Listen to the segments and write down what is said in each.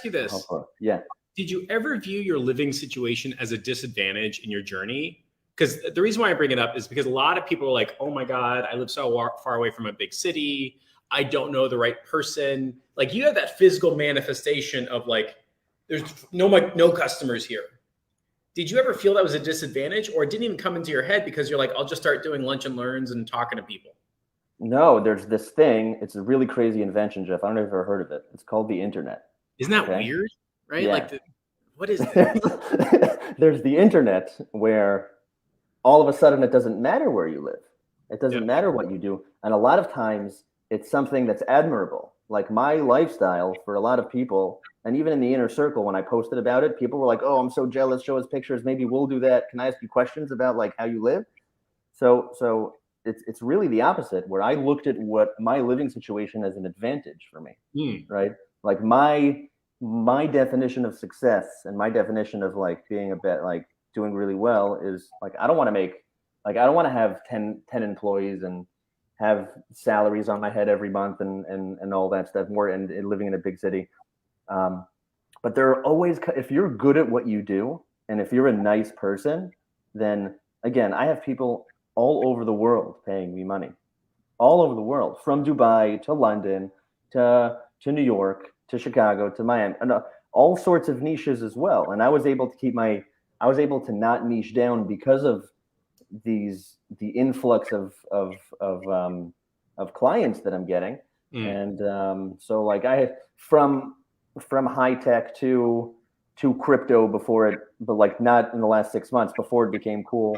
ask you this. Yeah. Did you ever view your living situation as a disadvantage in your journey? Because the reason why I bring it up is because a lot of people are like, oh my God, I live so far away from a big city. I don't know the right person. Like you have that physical manifestation of like, there's no customers here. Did you ever feel that was a disadvantage, or it didn't even come into your head because you're like, I'll just start doing lunch and learns and talking to people? No, there's this thing. It's a really crazy invention, Jeff. I don't know if you've ever heard of it. It's called the internet. Isn't that weird? Right? Yeah. Like, what is that? There's the internet where all of a sudden it doesn't matter where you live. It doesn't matter what you do. And a lot of times it's something that's admirable. Like my lifestyle for a lot of people, and even in the inner circle, when I posted about it, people were like, oh, I'm so jealous. Show us pictures. Maybe we'll do that. Can I ask you questions about like how you live? So it's really the opposite, where I looked at what my living situation as an advantage for me, right? Like my definition of success and my definition of like being a bit like doing really well is like, I don't want to have 10 employees and have salaries on my head every month and all that stuff more and living in a big city. But there are always, if you're good at what you do and if you're a nice person, then again, I have people all over the world paying me money, all over the world, from Dubai to London to New York to Chicago to Miami, and all sorts of niches as well. And I was able to not niche down because of the influx of clients that I'm getting. And so like I had from high tech to crypto before it, but like not in the last 6 months before it became cool.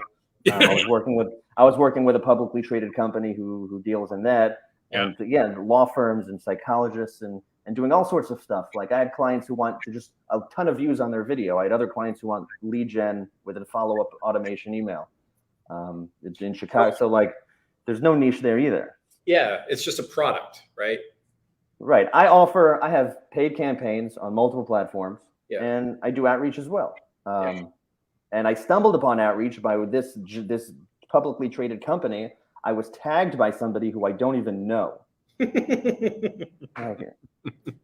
I was working with a publicly traded company who deals in that. And again, law firms and psychologists and doing all sorts of stuff. Like I had clients who want to just a ton of views on their video. I had other clients who want lead gen with a follow-up automation email. It's in Chicago. So like there's no niche there either. Yeah. It's just a product, right? Right. I have paid campaigns on multiple platforms and I do outreach as well. And I stumbled upon outreach by this publicly traded company. I was tagged by somebody who I don't even know. Okay.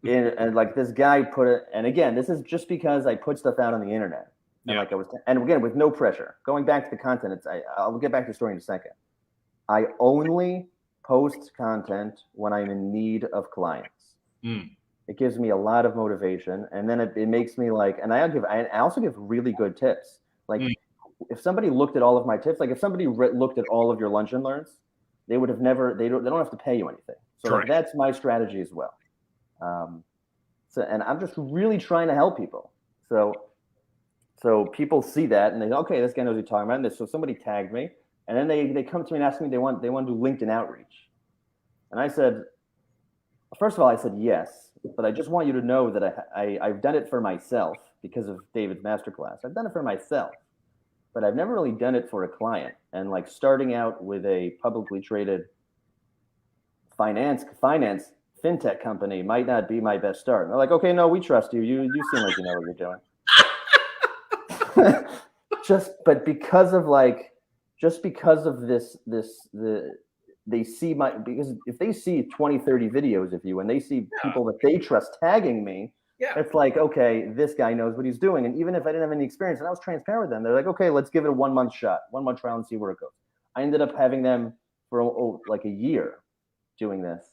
And like this guy put it, and again, this is just because I put stuff out on the internet. And like and again, with no pressure. Going back to the content, I'll get back to the story in a second. I only post content when I'm in need of clients. It gives me a lot of motivation, and then it makes me like, and I also give really good tips. Like if somebody looked at all of my tips, like if somebody looked at all of your lunch and learns, they would have never, they don't have to pay you anything. So like, that's my strategy as well. And I'm just really trying to help people. So people see that and they go, okay, this guy knows what he's talking about. And so somebody tagged me, and then they come to me and ask me they want to do LinkedIn outreach. And I said, first of all, I said yes, but I just want you to know that I've done it for myself because of David's masterclass. I've done it for myself, but I've never really done it for a client. And like starting out with a publicly traded finance fintech company might not be my best start. And they're like, okay, no, we trust you. You seem like you know what you're doing. because of this, they see because if they see 20, 30 videos of you and they see people that they trust tagging me, it's like, okay, this guy knows what he's doing. And even if I didn't have any experience and I was transparent with them, they're like, okay, let's give it a 1 month shot, 1 month trial and see where it goes. I ended up having them for like a year doing this.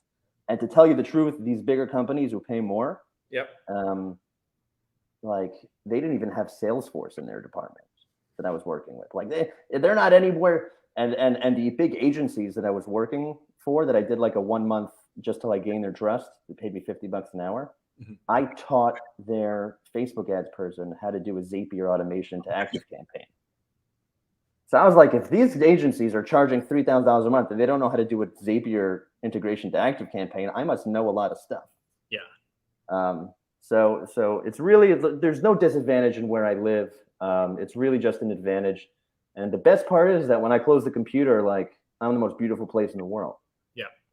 And to tell you the truth, these bigger companies who pay more, like they didn't even have Salesforce in their department that I was working with. Like they're not anywhere. And the big agencies that I was working for, that I did like a 1 month just till I gained their trust, they paid me $50 an hour. I taught their Facebook ads person how to do a Zapier automation to active campaign. So I was like, if these agencies are charging $3,000 a month and they don't know how to do a Zapier integration to active campaign, I must know a lot of stuff. So it's really, there's no disadvantage in where I live. It's really just an advantage. And the best part is that when I close the computer, like I'm the most beautiful place in the world.